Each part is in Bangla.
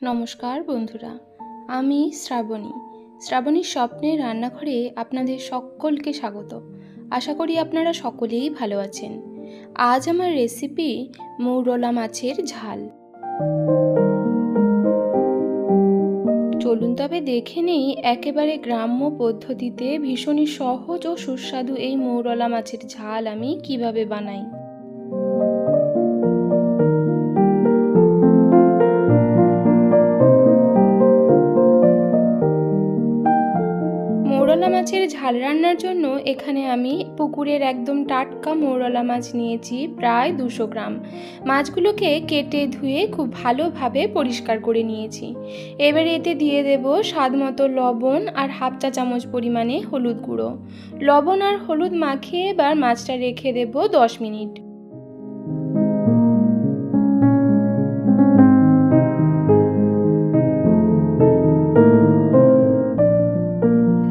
নমস্কার বন্ধুরা, আমি শ্রাবণীর স্বপ্নের রান্নাঘরে আপনাদের সকলকে স্বাগত। আশা করি আপনারা সকলেই ভালো আছেন। আজ আমার রেসিপি মৌরলা মাছের ঝাল। চলুন তবে দেখে নেই একেবারে গ্রাম্য পদ্ধতিতে ভীষণই সহজ ও সুস্বাদু এই মৌরলা মাছের ঝাল আমি কিভাবে বানাই। মৌরলা মাছের ঝাল রান্নার জন্য এখানে আমি পুকুরের একদম টাটকা মৌরলা মাছ নিয়েছি প্রায় 200 গ্রাম। মাছগুলোকে কেটে ধুয়ে খুব ভালোভাবে পরিষ্কার করে নিয়েছি। এবারে এতে দিয়ে দেব স্বাদ মতো লবণ আর হাফ চা চামচ পরিমাণে হলুদ গুঁড়ো। লবণ আর হলুদ মাখিয়ে এবার মাছটা রেখে দেব 10 মিনিট।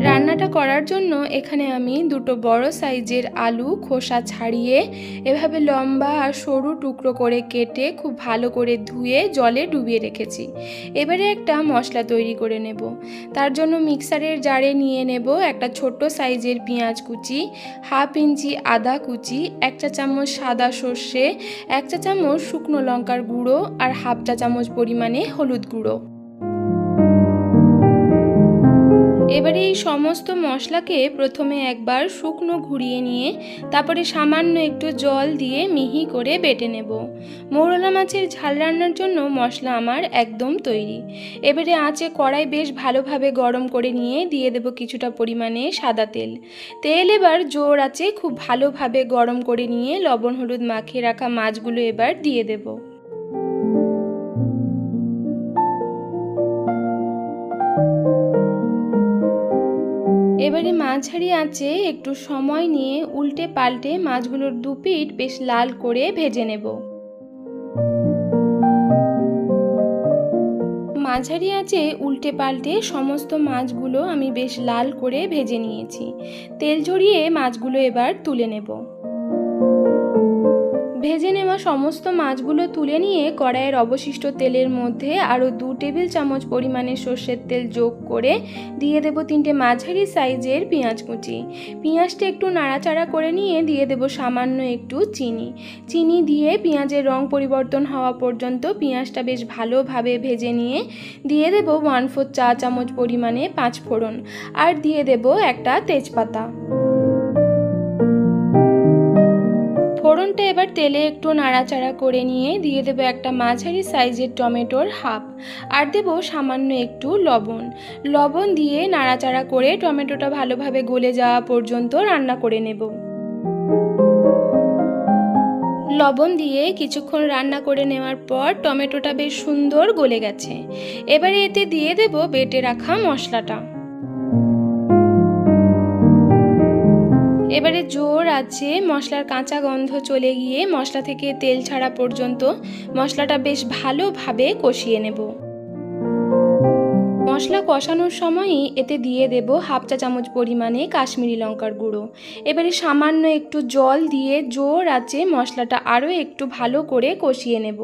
রান্নাটা করার জন্য এখানে আমি দুটো বড় সাইজের আলু খোসা ছাড়িয়ে এভাবে লম্বা আর সরু টুকরো করে কেটে খুব ভালো করে ধুয়ে জলে ডুবিয়ে রেখেছি। এবারে একটা মশলা তৈরি করে নেব। তার জন্য মিক্সারের জারে নিয়ে নেব একটা ছোট্ট সাইজের পেঁয়াজ কুচি, হাফ ইঞ্চি আদা কুচি, 1 চা চামচ সাদা সর্ষে, 1 চা চামচ শুকনো লঙ্কার গুঁড়ো আর হাফ চা চামচ পরিমাণে হলুদ গুঁড়ো। এবারে এই সমস্ত মশলাকে প্রথমে একবার শুকনো ঘুরিয়ে নিয়ে তারপরে সামান্য একটু জল দিয়ে মিহি করে বেটে নেব। মৌরলা মাছের ঝাল রান্নার জন্য মশলা আমার একদম তৈরি। এবারে আঁচে কড়াই বেশ ভালোভাবে গরম করে নিয়ে দিয়ে দেব কিছুটা পরিমাণে সাদা তেল। তেল এবার জোর আঁচে খুব ভালোভাবে গরম করে নিয়ে লবণ হলুদ মাখিয়ে রাখা মাছগুলো এবার দিয়ে দেব। এবারে মাঝারি আঁচে একটু সময় নিয়ে উল্টে পাল্টে মাছগুলোর দুপিঠ বেশ লাল করে ভেজে নেব। মাঝারি আঁচে উল্টে পাল্টে সমস্ত মাছগুলো আমি বেশ লাল করে ভেজে নিয়েছি। তেল ঝরিয়ে মাছগুলো এবার তুলে নেব। ভেজে নেওয়া সমস্ত মাছগুলো তুলে নিয়ে কড়াইয়ের অবশিষ্ট তেলের মধ্যে আরও 2 টেবিল চামচ পরিমাণে সর্ষের তেল যোগ করে দিয়ে দেব 3টে মাঝারি সাইজের পেঁয়াজ কুচি। পেঁয়াজটা একটু নাড়াচাড়া করে নিয়ে দিয়ে দেব সামান্য একটু চিনি দিয়ে পেঁয়াজের রং পরিবর্তন হওয়া পর্যন্ত পেঁয়াজটা বেশ ভালোভাবে ভেজে নিয়ে দিয়ে দেব 1/4 চা চামচ পরিমাণে 5 ফোড়ন আর দিয়ে দেব একটা তেজপাতা। ফোড়নটা এবার তেলে একটু নাড়াচাড়া করে নিয়ে দিয়ে দেব একটা মাঝারি সাইজের টমেটোর হাফ আর দেব সামান্য একটু লবণ দিয়ে নাড়াচাড়া করে টমেটোটা ভালোভাবে গলে যাওয়া পর্যন্ত রান্না করে নেব। লবণ দিয়ে কিছুক্ষণ রান্না করে নেওয়ার পর টমেটোটা বেশ সুন্দর গলে গেছে। এবারে এতে দিয়ে দেব বেটে রাখা মশলাটা। এবারে জোর আছে মশলার কাঁচা গন্ধ চলে গিয়ে মশলা থেকে তেল ছাড়া পর্যন্ত মশলাটা বেশ ভালোভাবে কষিয়ে নেব। মশলা কষানোর সময়ই এতে দিয়ে দেব হাফ চা চামচ পরিমাণে কাশ্মীরি লঙ্কার গুঁড়ো। এবারে সামান্য একটু জল দিয়ে জোর আছে মশলাটা আরও একটু ভালো করে কষিয়ে নেব।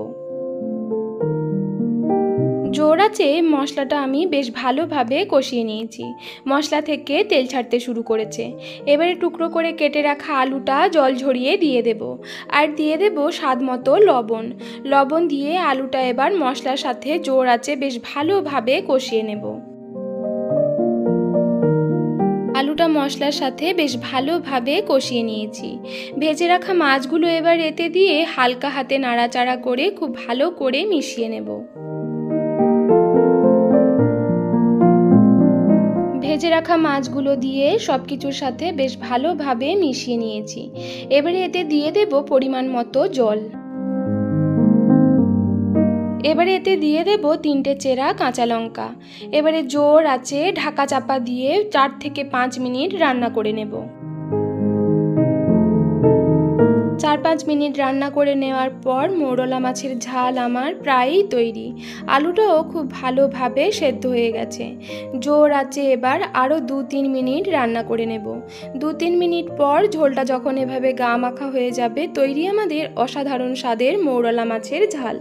জোর আছে মশলাটা আমি বেশ ভালোভাবে কষিয়ে নিয়েছি। মশলা থেকে তেল ছাড়তে শুরু করেছে। এবারে টুকরো করে কেটে রাখা আলুটা জল ঝরিয়ে দিয়ে দেব আর দিয়ে দেব স্বাদ মতো লবণ দিয়ে আলুটা এবার মশলার সাথে জোর আছে বেশ ভালোভাবে কষিয়ে নেব। আলুটা মশলার সাথে বেশ ভালোভাবে কষিয়ে নিয়েছি। ভেজে রাখা মাছগুলো এবার এতে দিয়ে হালকা হাতে নাড়াচাড়া করে খুব ভালো করে মিশিয়ে নেব। ভেজে রাখা মাছগুলো দিয়ে সব কিছুর সাথে বেশ ভালোভাবে মিশিয়ে নিয়েছি। এবারে এতে দিয়ে দেব পরিমাণ মতো জল। এবারে এতে দিয়ে দেব 3টে চেরা কাঁচা লঙ্কা। এবারে জোর আছে ঢাকা চাপা দিয়ে 4 থেকে 5 মিনিট রান্না করে নেব। 4-5 মিনিট রান্না করে নেওয়ার পর মৌরলা মাছের ঝাল আমার প্রায়ই তৈরি। আলুটাও খুব ভালোভাবে সেদ্ধ হয়ে গেছে। জোর আছে এবার আরও 2-3 মিনিট রান্না করে নেব। 2-3 মিনিট পর ঝোলটা যখন এভাবে গা মাখা হয়ে যাবে তৈরি আমাদের অসাধারণ স্বাদের মৌরলা মাছের ঝাল।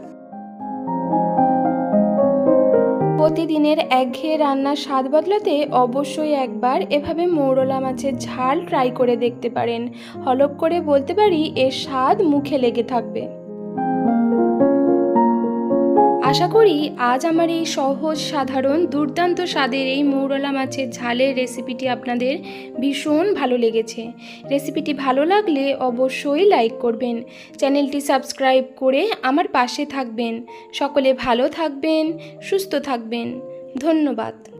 প্রতিদিনের একঘেয়ে রান্নার স্বাদ বদলাতে অবশ্যই একবার এভাবে মৌরলা মাছের ঝাল ট্রাই করে দেখতে পারেন। হলপ করে বলতে পারি এর স্বাদ মুখে লেগে থাকবে। আশা করি আজ আমার এই সহজ সাধারণ দুর্দান্ত স্বাদের এই মৌরলা মাছের ঝালের রেসিপিটি আপনাদের ভীষণ ভালো লেগেছে। রেসিপিটি ভালো লাগলে অবশ্যই লাইক করবেন, চ্যানেলটি সাবস্ক্রাইব করে আমার পাশে থাকবেন। সকলে ভালো থাকবেন, সুস্থ থাকবেন। ধন্যবাদ।